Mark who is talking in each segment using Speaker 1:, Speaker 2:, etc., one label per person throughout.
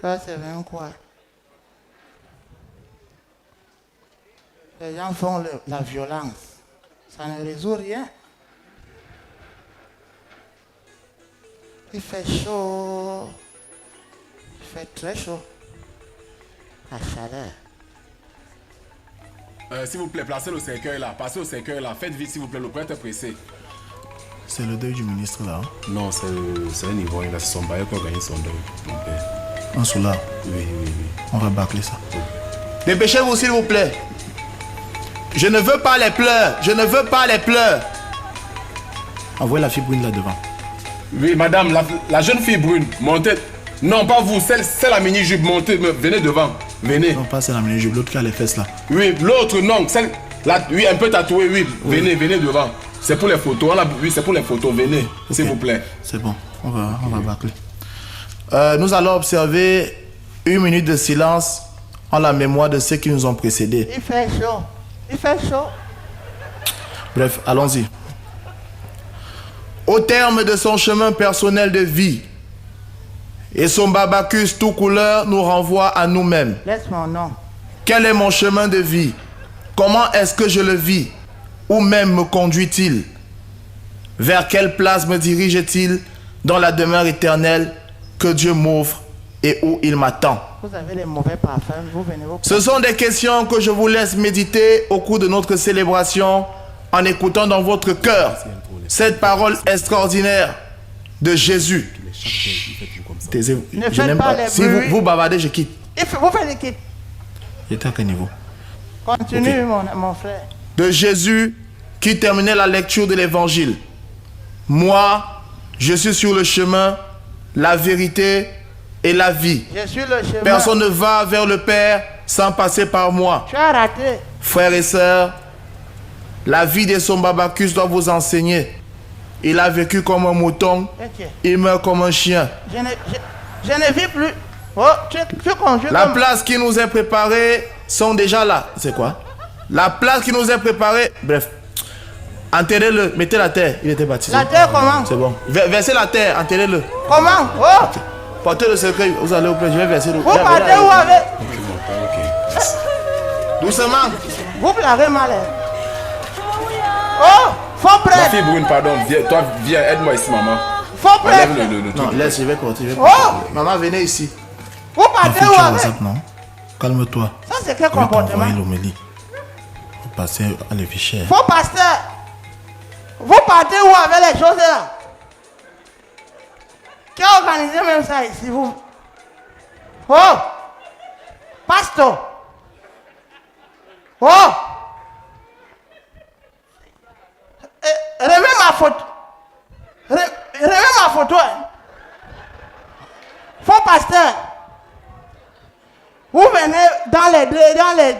Speaker 1: Ça, c'est même quoi? Les gens font la violence. Ça ne résout rien. Il fait chaud. Il fait très chaud. La chaleur.
Speaker 2: S'il vous plaît, placez le cercueil là. Passez au cercueil là. Faites vite, s'il vous plaît. Le prêtre est pressé.
Speaker 3: C'est le deuil du ministre là.
Speaker 2: Non, c'est un Ivoirien là. C'est son bailleur qui a gagné son deuil. Mon père.
Speaker 3: Un soulard.
Speaker 2: Oui.
Speaker 3: On va bâcler ça.
Speaker 2: Oui.
Speaker 3: Dépêchez-vous s'il vous plaît. Je ne veux pas les pleurs. Je ne veux pas les pleurs. Envoyez la fille brune là devant.
Speaker 2: Oui, madame, la jeune fille brune, montez. Non, pas vous, celle la mini-jupe, montez, venez devant. Venez.
Speaker 3: Non, pas celle la mini-jupe, l'autre qui a les fesses là.
Speaker 2: Oui, l'autre, non, celle là, oui, un peu tatouée, oui. Venez devant. C'est pour les photos. Oui, c'est pour les photos, venez, okay. S'il vous plaît.
Speaker 3: C'est bon, on va bâcler. Nous allons observer 1 minute de silence en la mémoire de ceux qui nous ont précédés.
Speaker 1: Il fait chaud. Il fait chaud.
Speaker 3: Bref, allons-y. Au terme de son chemin personnel de vie, et son babacus tout couleur nous renvoie à nous-mêmes.
Speaker 1: Laisse mon nom.
Speaker 3: Quel est mon chemin de vie? Comment est-ce que je le vis? Où même me conduit-il? Vers quelle place me dirige-t-il dans la demeure éternelle que Dieu m'offre et où il m'attend?
Speaker 1: Vous avez les mauvais parfums, vous venez vous...
Speaker 3: Ce sont des questions que je vous laisse méditer au cours de notre célébration en écoutant dans votre cœur cette parole extraordinaire de Jésus. Taisez-vous. Je n'aime pas. Si vous bavardez, je quitte.
Speaker 1: Vous faites des quittes.
Speaker 3: Il était à quel niveau?
Speaker 1: Continue, okay. mon frère.
Speaker 3: De Jésus qui terminait la lecture de l'évangile. Moi, je suis sur le chemin, la vérité et la vie.
Speaker 1: Je suis le chemin.
Speaker 3: Personne ne va vers le Père sans passer par moi.
Speaker 1: Tu as raté.
Speaker 3: Frères et sœurs, la vie de son babacus doit vous enseigner. Il a vécu comme un mouton, okay. Il meurt comme un chien.
Speaker 1: Je ne vis plus. Oh,
Speaker 3: la place qui nous est préparée sont déjà là. C'est quoi? La place qui nous est préparée. Bref. Enterrez-le, mettez la terre. Il était baptisé.
Speaker 1: La terre comment?
Speaker 3: C'est bon. Versez la terre, enterrez-le.
Speaker 1: Comment? Oh!
Speaker 3: Okay. Portez le cercueil, vous allez au prêtre, je vais verser le...
Speaker 1: Vous partez où avec?
Speaker 3: Ok. Doucement.
Speaker 1: Vous l'avez mal. Oh! Faux prêtre.
Speaker 2: Ma fille brune, pardon. Toi, viens, aide-moi ici, maman.
Speaker 1: Faux prêtre.
Speaker 3: Non, laisse, je vais porter.
Speaker 1: Oh!
Speaker 3: Maman, venez ici.
Speaker 1: Vous partez où avec?
Speaker 3: Non? Calme-toi.
Speaker 1: Ça, c'est quel comportement?
Speaker 3: L'homélie. Vous passez à l'évêché.
Speaker 1: Faux pasteur. Vous partez où avec les choses là? Qui a organisé même ça ici, vous? Oh! Pasteur! Oh! Remets ma photo. Remets ma photo. Hein. Faux pasteur. Vous venez dans les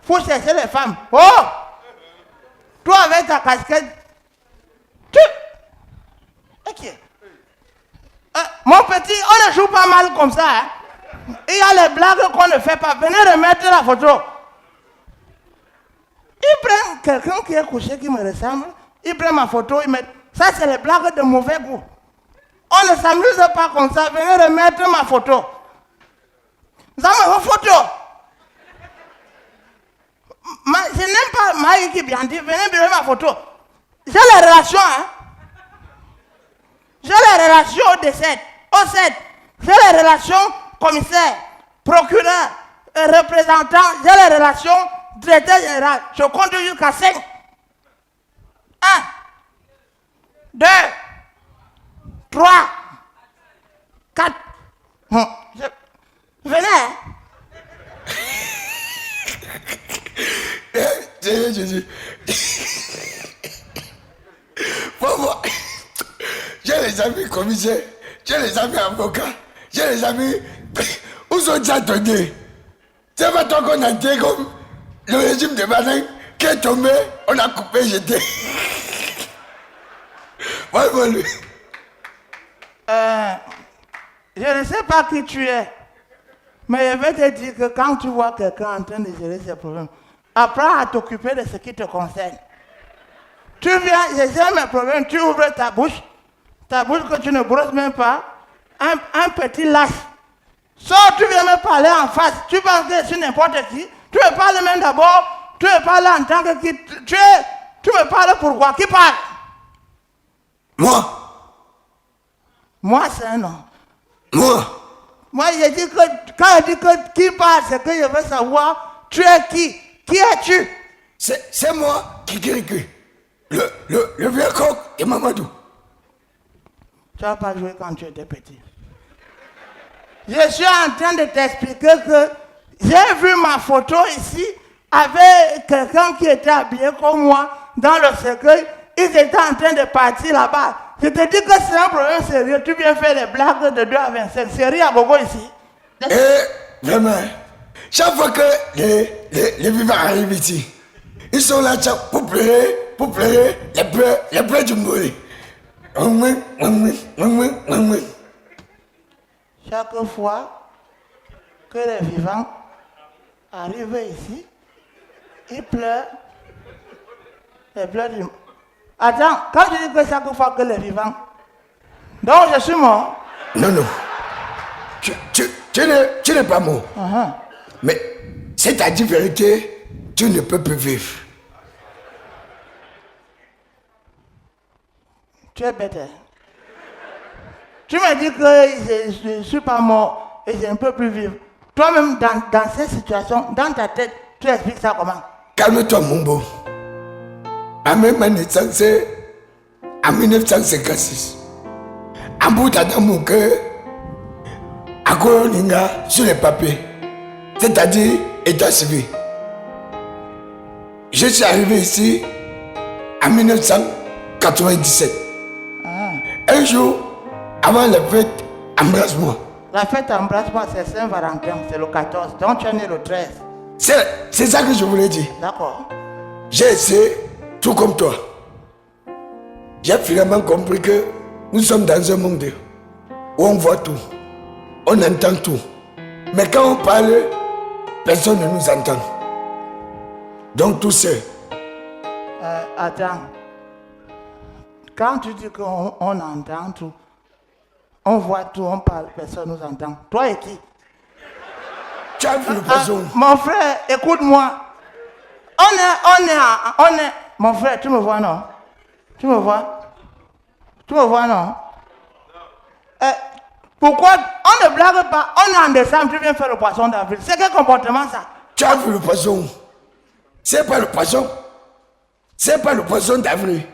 Speaker 1: pour chercher les femmes. Oh! Toi avec ta casquette. Tu. Ok. Mon petit, on ne joue pas mal comme ça. Hein. Il y a les blagues qu'on ne fait pas. Venez remettre la photo. Il prend quelqu'un qui est couché, qui me ressemble. Il prend ma photo, il met. Ça, c'est les blagues de mauvais goût. On ne s'amuse pas comme ça. Venez remettre ma photo. Vous avez vos photos. Je n'aime pas Maï qui bien dit. Venez prendre ma photo. J'ai les relations, hein. J'ai les relations au 7. Au 7. J'ai les relations commissaire, procureur, représentant. J'ai les relations directeur général. Je compte jusqu'à 5. 1, 2, 3, 4. Venez.
Speaker 4: Jésus. Moi, j'ai les amis commissaires, j'ai les amis avocats, j'ai les amis. Où sont-ils attendus? C'est pas toi qu'on a dit comme le régime de Banin qui est tombé, on a coupé, jeté. Voilà lui.
Speaker 1: Je ne sais pas qui tu es, mais je vais te dire que quand tu vois quelqu'un en train de gérer ses problèmes, apprends à t'occuper de ce qui te concerne. Tu viens, je gère mes problèmes, tu ouvres ta bouche que tu ne brosses même pas, un petit lâche. Sors, tu viens me parler en face, tu penses que je suis n'importe qui, tu me parles même d'abord, tu me parles en tant que qui, tu me parles pourquoi, qui parle? Moi, c'est un nom. Moi, je dis que, quand je dis que qui parle, c'est que je veux savoir, tu es qui? Qui es-tu?
Speaker 4: C'est moi, Kikiriku. Le vieux coq et Mamadou.
Speaker 1: Tu n'as pas joué quand tu étais petit. Je suis en train de t'expliquer que j'ai vu ma photo ici avec quelqu'un qui était habillé comme moi dans le cercueil. Ils étaient en train de partir là-bas. Je te dis que c'est un problème sérieux. Tu viens faire des blagues de 2 à 25. C'est rien à gogo ici.
Speaker 4: Vraiment, chaque fois que les vivants arrivent ici, ils sont là pour pleurer les pleurs du mourir.
Speaker 1: Chaque fois que les vivants arrivent ici, ils pleurent les pleurs du... Attends, quand tu dis que chaque fois que les vivants... Donc je suis mort.
Speaker 4: Non. Tu n'es pas mort. Mais c'est ta vérité, tu ne peux plus vivre.
Speaker 1: Tu es bête. Tu me dis que je ne suis pas mort et je ne peux plus vivre. Toi-même, dans cette situation, dans ta tête, tu expliques ça comment?
Speaker 4: Calme-toi, mon beau. En 1956, en bout dans mon cœur, à Koloninga, sur les papiers, c'est-à-dire état civil. Je suis arrivé ici en 1997. Un jour, avant la fête, embrasse-moi.
Speaker 1: La fête embrasse-moi, c'est Saint-Valentin, c'est le 14. Donc tu es né le 13.
Speaker 4: C'est ça que je voulais dire.
Speaker 1: D'accord.
Speaker 4: J'ai essayé, tout comme toi. J'ai finalement compris que nous sommes dans un monde où on voit tout, on entend tout. Mais quand on parle, personne ne nous entend. Donc tout seul.
Speaker 1: Attends. Quand tu dis qu'on entend tout, on voit tout, on parle, personne ne nous entend. Toi et qui?
Speaker 4: Tu as vu le poisson?
Speaker 1: Mon frère, écoute-moi. On est... Mon frère, tu me vois, non? Tu me vois? Tu me vois, non? Pourquoi on ne blague pas? On est en décembre, tu viens faire le poisson d'avril. C'est quel comportement, ça?
Speaker 4: Tu as vu le poisson? C'est pas le poisson. C'est pas le poisson d'avril.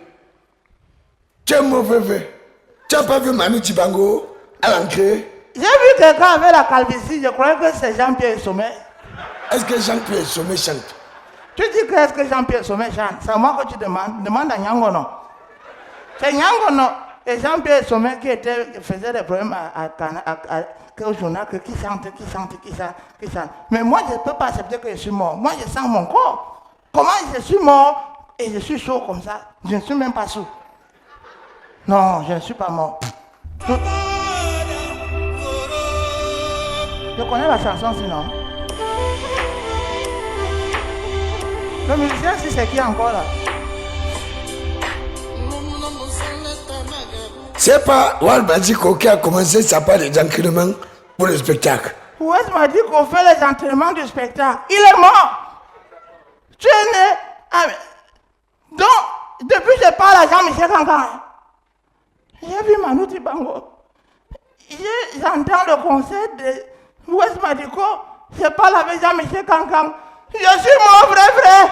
Speaker 4: Tu es mauvais. Tu n'as pas vu Manu Tibango à l'entrée?
Speaker 1: J'ai vu quelqu'un avec la calvitie, je croyais que c'est Jean-Pierre Sommet.
Speaker 4: Est-ce que Jean-Pierre Sommet chante?
Speaker 1: Tu dis que est-ce que Jean-Pierre Sommet chante? C'est à moi que tu demandes. Demande à Nyangono. C'est Nyangono et Jean-Pierre Sommet qui faisait des problèmes au journal, qui chante. Mais moi, je ne peux pas accepter que je suis mort. Moi, je sens mon corps. Comment je suis mort et je suis chaud comme ça? Je ne suis même pas sourd. Non, je ne suis pas mort. Je connais la chanson sinon. Le musicien, si c'est qui encore là?
Speaker 4: C'est pas Walbadiko qui a commencé sa part des entraînements pour le spectacle.
Speaker 1: Ouest m'a dit qu'on fait les entraînements du spectacle. Il est mort. Tu es né. Donc, depuis que je parle à Jean-Michel Kankan, j'ai vu Manu Tibango. J'entends le concert de Ouest Madiko. Je parle avec Jean-Michel Kankan. Je suis mort, frère.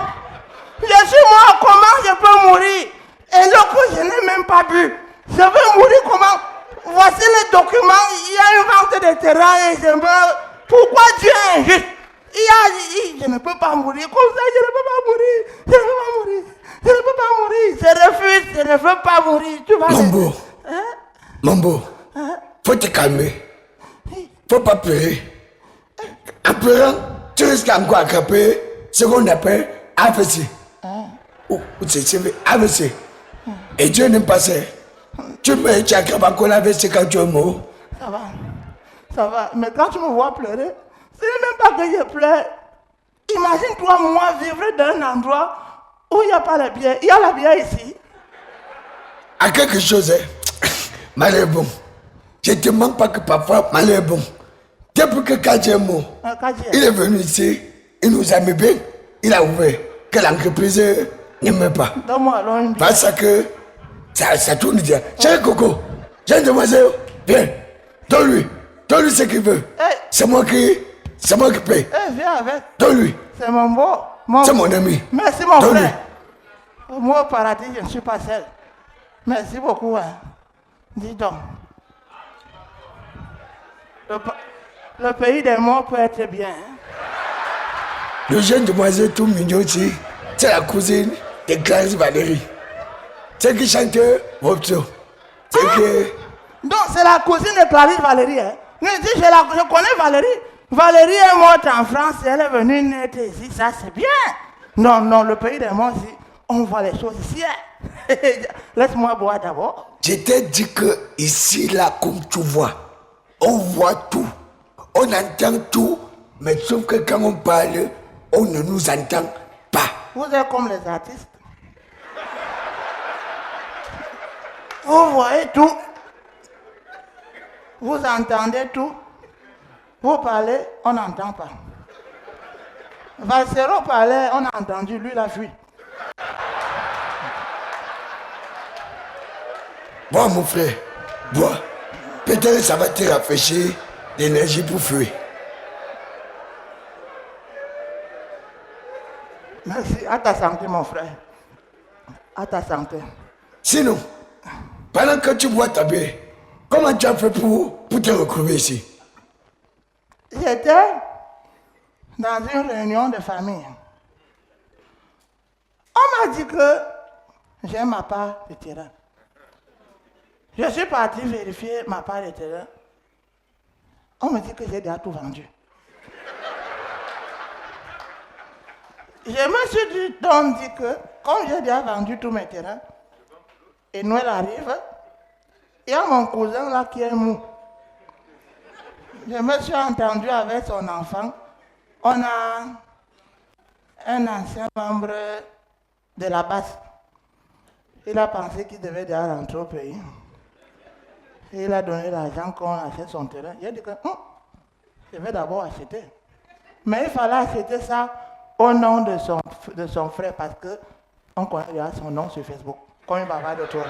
Speaker 1: Je suis mort. Comment je peux mourir? Et donc, je n'ai même pas bu. Je veux mourir comment? Voici les documents. Il y a une vente de terrain et je meurs. Pourquoi Dieu est injuste? Je ne peux pas mourir comme ça. Je ne peux pas mourir. Je refuse. Je ne veux pas mourir. Tu vas
Speaker 4: Mambo, faut te calmer. Faut pas pleurer. En pleurant, tu risques encore d'attraper ce qu'on appelle AVC. Ou c'est AVC. Et Dieu n'aime pas ça. Tu meurs, tu attrapes encore l'AVC quand tu es mort.
Speaker 1: Ça va. Ça va. Mais quand tu me vois pleurer, ce n'est même pas que je pleure. Imagine-toi, moi, vivre dans un endroit où il n'y a pas la bière. Il y a la bière ici.
Speaker 4: À quelque chose, hein. Malheur bon. Je ne te manque pas que parfois, malheur bon. Depuis que Kadjemo, il est venu ici, il nous a mis bien, il a ouvert que l'entreprise n'aime pas. Parce que ça tourne bien. Chérie Coco, j'ai une demoiselle, viens, donne-lui ce qu'il veut. Hey. C'est moi qui paye.
Speaker 1: Hey, viens avec.
Speaker 4: Donne-lui.
Speaker 1: C'est mon beau.
Speaker 4: C'est mon ami.
Speaker 1: Merci mon frère. Moi au paradis, je ne suis pas seul. Merci beaucoup. Hein. Dis donc. Le pays des morts peut être bien. Hein?
Speaker 4: Le jeune demoiselle tout mignon ici, c'est la cousine de Clarisse Valérie. C'est qui chante Robson. C'est que...
Speaker 1: Donc c'est la cousine de Clarisse Valérie. Hein? Je connais Valérie. Valérie est morte en France, elle est venue naître ici, ça c'est bien. Non, le pays des morts ici, on voit les choses ici. Hein? Laisse-moi boire d'abord.
Speaker 4: Je t'ai dit que ici, là, comme tu vois, on voit tout, on entend tout, mais sauf que quand on parle, on ne nous entend pas.
Speaker 1: Vous êtes comme les artistes. Vous voyez tout. Vous entendez tout. Vous parlez, on n'entend pas. Valsero parlait, on a entendu, lui il a fui.
Speaker 4: Bois mon frère, bois. Peut-être ça va te rafraîchir l'énergie pour fuir.
Speaker 1: Merci, à ta santé mon frère. À ta santé.
Speaker 4: Sinon, pendant que tu bois ta bière, comment tu as fait pour te retrouver ici?
Speaker 1: J'étais dans une réunion de famille. On m'a dit que j'ai ma part de terrain. Je suis parti vérifier ma part de terrain. On me dit que j'ai déjà tout vendu. Je me suis donc dit que, comme j'ai déjà vendu tous mes terrains, et Noël arrive, il y a mon cousin là qui est mou. Je me suis entendu avec son enfant. On a un ancien membre de la base. Il a pensé qu'il devait déjà rentrer au pays. Et il a donné l'argent qu'on achète son terrain. Il a dit que je vais d'abord acheter. Mais il fallait acheter ça au nom de son frère parce qu'on connaît déjà son nom sur Facebook. Comme il va avoir de toi.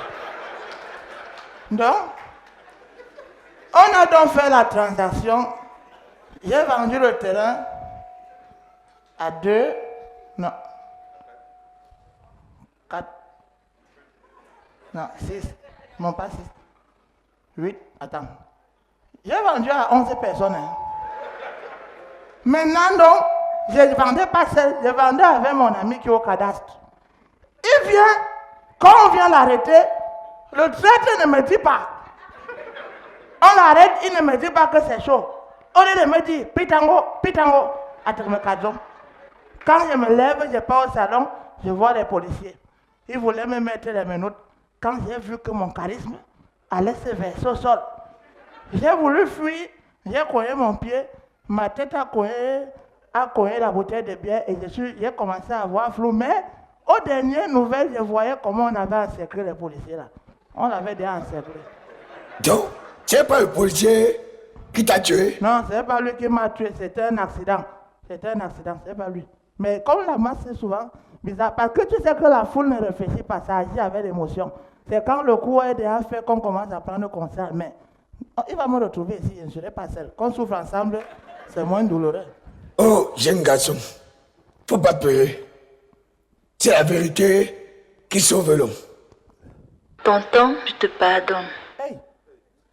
Speaker 1: Donc, on a donc fait la transaction. J'ai vendu le terrain à 2, non, 4, non, 6, non pas 6, 8, attends. J'ai vendu à 11 personnes. Hein. Maintenant donc, je ne vendais pas seul, je vendais avec mon ami qui est au cadastre. Il vient, quand on vient l'arrêter, le traître ne me dit pas. On l'arrête, il ne me dit pas que c'est chaud. Au lieu de me dire, pitango, quand je me lève, je pars au salon, je vois les policiers. Ils voulaient me mettre les menottes. Quand j'ai vu que mon charisme allait se verser au sol, j'ai voulu fuir, j'ai cogné mon pied, ma tête a cogné la bouteille de bière et j'ai commencé à voir flou. Mais aux dernières nouvelles, je voyais comment on avait encerclé les policiers là. On l'avait déjà encerclé.
Speaker 4: Donc, c'est pas le policier qui t'a tué?
Speaker 1: Non, c'est pas lui qui m'a tué, c'était un accident. C'était un accident, c'est pas lui. Mais comme la masse c'est souvent bizarre, parce que tu sais que la foule ne réfléchit pas, ça agit avec l'émotion. C'est quand le coup est déjà fait qu'on commence à prendre conscience. Mais il va me retrouver ici, je ne serai pas seul. Qu'on souffre ensemble, c'est moins douloureux.
Speaker 4: Oh, jeune garçon, faut pas pleurer. C'est la vérité qui sauve l'homme.
Speaker 5: Tonton, je te pardonne.
Speaker 1: Hey.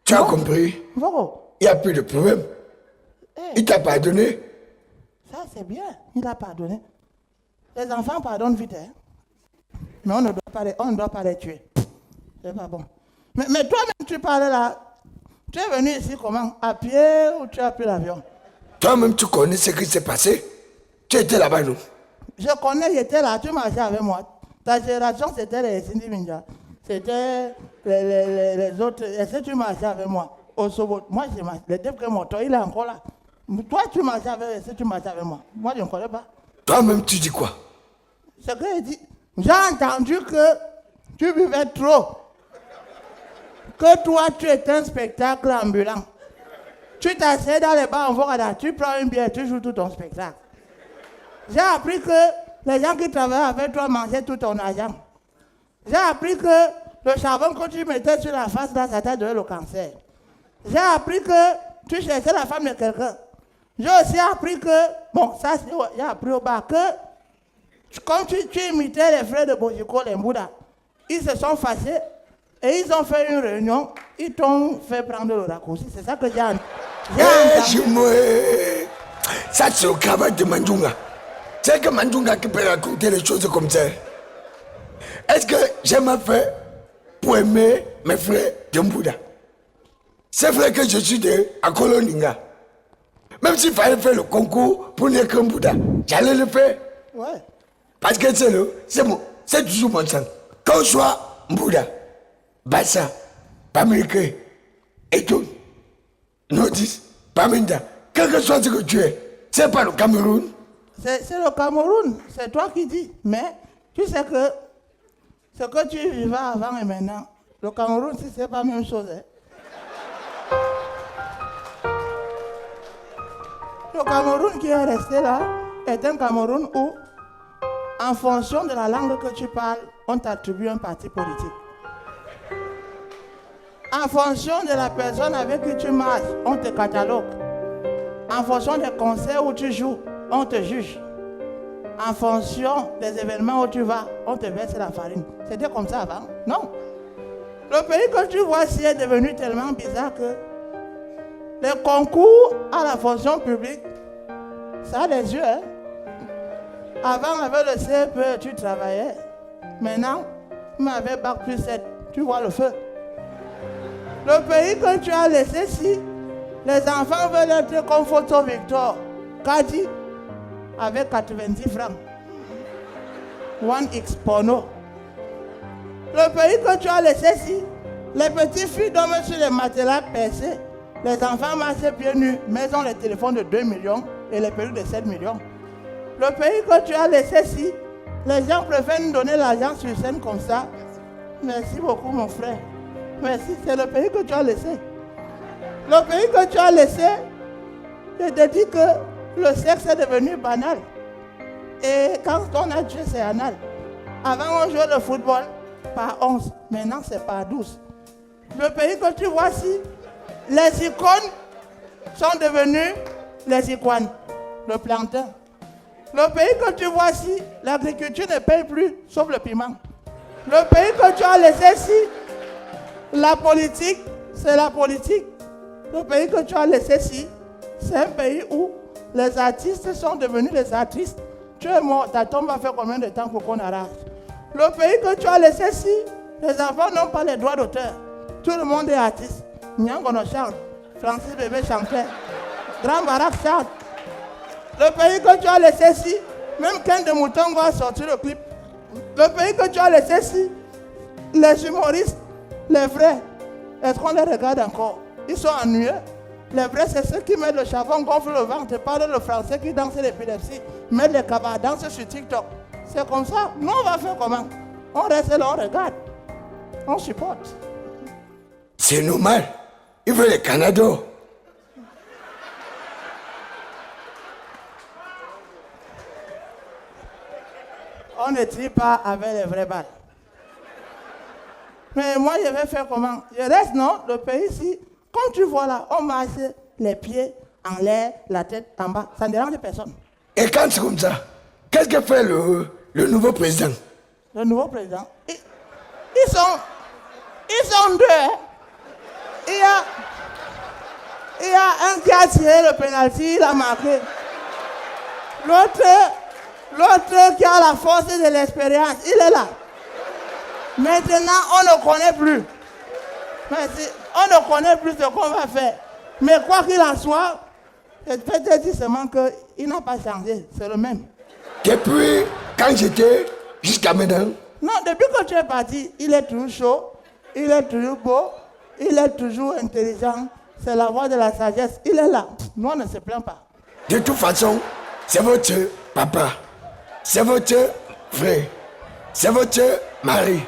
Speaker 4: Tu as compris?
Speaker 1: Voro.
Speaker 4: Il n'y a plus de problème.
Speaker 1: Hey.
Speaker 4: Il t'a pardonné.
Speaker 1: Ça c'est bien, il a pardonné. Les enfants pardonnent vite, hein. Mais on ne doit pas les tuer. C'est pas bon. Mais toi-même, tu parlais là. Tu es venu ici comment? À pied ou tu as pris l'avion?
Speaker 4: Toi-même, tu connais ce qui s'est passé? Tu étais là-bas, non?
Speaker 1: Je connais, j'étais là, tu marchais avec moi. Ta génération, c'était les Sindi Minja. C'était les autres. Est-ce que tu marchais avec moi? au Sobo. Moi, j'ai marché. Le type qui est mort, il est encore là. Toi, tu marches avec, si tu marches avec moi. Moi, je ne connais pas.
Speaker 4: Toi-même, tu dis quoi?
Speaker 1: Ce qu'il dit, j'ai entendu que tu buvais trop. Que toi, tu es un spectacle ambulant. Tu t'assieds dans les bars en Vorada, tu prends une bière, tu joues tout ton spectacle. J'ai appris que les gens qui travaillaient avec toi mangeaient tout ton argent. J'ai appris que le charbon que tu mettais sur la face, là, ça t'a donné le cancer. J'ai appris que tu cherchais la femme de quelqu'un. J'ai aussi appris que, bon, ça, j'ai appris au bar que, comme tu imitais les frères de Bojiko, les Mbouda, ils se sont fâchés et ils ont fait une réunion, ils t'ont fait prendre le raccourci. C'est ça que j'ai entendu.
Speaker 4: Ça, c'est au travail de Mandunga. C'est que Mandunga qui peut raconter les choses comme ça. Est-ce que j'ai mal fait pour aimer mes frères de Mbouda? C'est vrai que je suis de Akoloninga. Même s'il fallait faire le concours pour naître un Bouddha, j'allais le faire.
Speaker 1: Ouais.
Speaker 4: Parce que c'est toujours mon sang. Qu'on soit Bouddha, Bassa, Paméricain, et tout, Notice, Paminda, quel que soit ce que tu es, c'est pas le Cameroun.
Speaker 1: C'est le Cameroun, c'est toi qui dis. Mais tu sais que ce que tu vivais avant et maintenant, le Cameroun, si c'est pas la même chose. Hein. Le Cameroun qui est resté là est un Cameroun où, en fonction de la langue que tu parles, on t'attribue un parti politique. En fonction de la personne avec qui tu marches, on te catalogue. En fonction des concerts où tu joues, on te juge. En fonction des événements où tu vas, on te verse la farine. C'était comme ça avant? Non. Le pays que tu vois ici est devenu tellement bizarre que les concours à la fonction publique, ça a des yeux. Hein? Avant, avec le CEP, tu travaillais. Maintenant, avec Bac plus 7, tu vois le feu. Le pays que tu as laissé, si les enfants veulent être comme Photo Victor, Kadi, avec 90 francs. 1x porno. Le pays que tu as laissé, si les petites filles dorment sur les matelas percés, les enfants marchent pieds nus, mais ils ont les téléphones de 2 millions et les perruques de 7 millions. Le pays que tu as laissé, si les gens préfèrent nous donner l'argent sur scène comme ça. Merci beaucoup, mon frère. Merci, c'est le pays que tu as laissé. Le pays que tu as laissé, je te dis que le sexe est devenu banal. Et quand on a tué, c'est anal. Avant, on jouait le football par 11. Maintenant, c'est par 12. Le pays que tu vois ici, les icônes sont devenues les iguanes, le plantain. Le pays que tu vois ici, l'agriculture ne paye plus, sauf le piment. Le pays que tu as laissé ici, la politique, c'est la politique. Le pays que tu as laissé ici, c'est un pays où les artistes sont devenus des artistes. Tu es mort, ta tombe va faire combien de temps pour qu'on arrache? Le pays que tu as laissé ici, les enfants n'ont pas les droits d'auteur. Tout le monde est artiste. Nyangono chante, Francis Bébé chantait, Grand Barak chante. Le pays que tu as laissé ici, même Ken de Moutongo a sorti le clip. Le pays que tu as laissé ici, les humoristes, les vrais, est-ce qu'on les regarde encore? Ils sont ennuyeux. Les vrais, c'est ceux qui mettent le charbon, gonflent le ventre, parlent le français, qui dansent l'épilepsie, mettent les cabas, dansent sur TikTok. C'est comme ça. Nous, on va faire comment? On reste là, on regarde. On supporte.
Speaker 4: C'est normal. Il veut les Canada.
Speaker 1: On ne trie pas avec les vraies balles. Mais moi, je vais faire comment? Je reste, non? Le pays ici, comme tu vois là, on marche les pieds en l'air, la tête en bas. Ça ne dérange personne.
Speaker 4: Et quand c'est comme ça, qu'est-ce que fait le nouveau président?
Speaker 1: Le nouveau président, ils sont deux. Hein? Il y a un qui a tiré le pénalty, il a marqué. L'autre qui a la force de l'expérience, il est là. Maintenant, on ne connaît plus. On ne connaît plus ce qu'on va faire. Mais quoi qu'il en soit, je peux te dire seulement qu'il n'a pas changé. C'est le même.
Speaker 4: Depuis quand j'étais jusqu'à maintenant?
Speaker 1: Non, depuis que tu es parti, il est toujours chaud, il est toujours beau, il est toujours intelligent. C'est la voix de la sagesse. Il est là. Nous, on ne se plaint pas.
Speaker 4: De toute façon, c'est votre papa. C'est votre frère. C'est votre mari.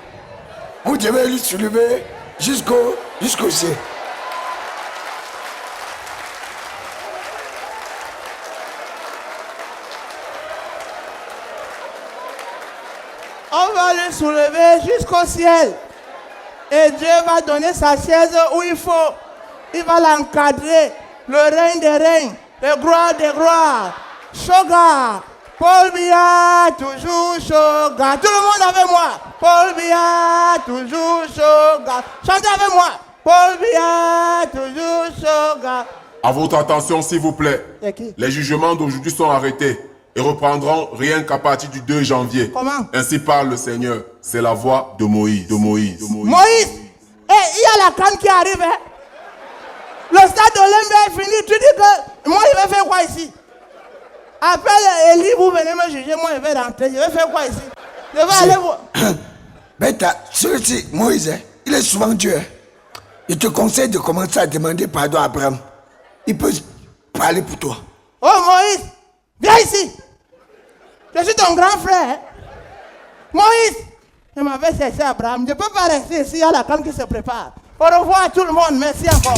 Speaker 4: Vous devez lui soulever jusqu'au ciel.
Speaker 1: On va le soulever jusqu'au ciel. Et Dieu va donner sa chaise où il faut. Il va l'encadrer. Le règne des règnes. Le gloire des gloires. Shoga. Paul Biya, toujours Shoga. Tout le monde avec moi. Paul Biya, toujours Shoga. Chantez avec moi. Paul Biya, toujours Shoga.
Speaker 2: À votre attention, s'il vous plaît.
Speaker 1: C'est qui?
Speaker 2: Les jugements d'aujourd'hui sont arrêtés et reprendront rien qu'à partir du 2 janvier.
Speaker 1: Comment?
Speaker 2: Ainsi parle le Seigneur. C'est la voix de Moïse.
Speaker 1: Moïse. Et il y a la canne qui arrive. Hein? Le stade olympique est fini. Tu dis que moi, je vais faire quoi ici? Après Élie, vous venez me juger. Moi, je vais rentrer. Je vais faire quoi ici? Je vais aller voir.
Speaker 4: Mais celui-ci, Moïse, il est souvent Dieu. Il te conseille de commencer à demander pardon à Abraham. Il peut parler pour toi.
Speaker 1: Oh Moïse, viens ici. Je suis ton grand frère. Moïse, je m'avais cherché Abraham. Je ne peux pas rester ici. Il y a la canne qui se prépare. Au revoir à tout le monde. Merci encore.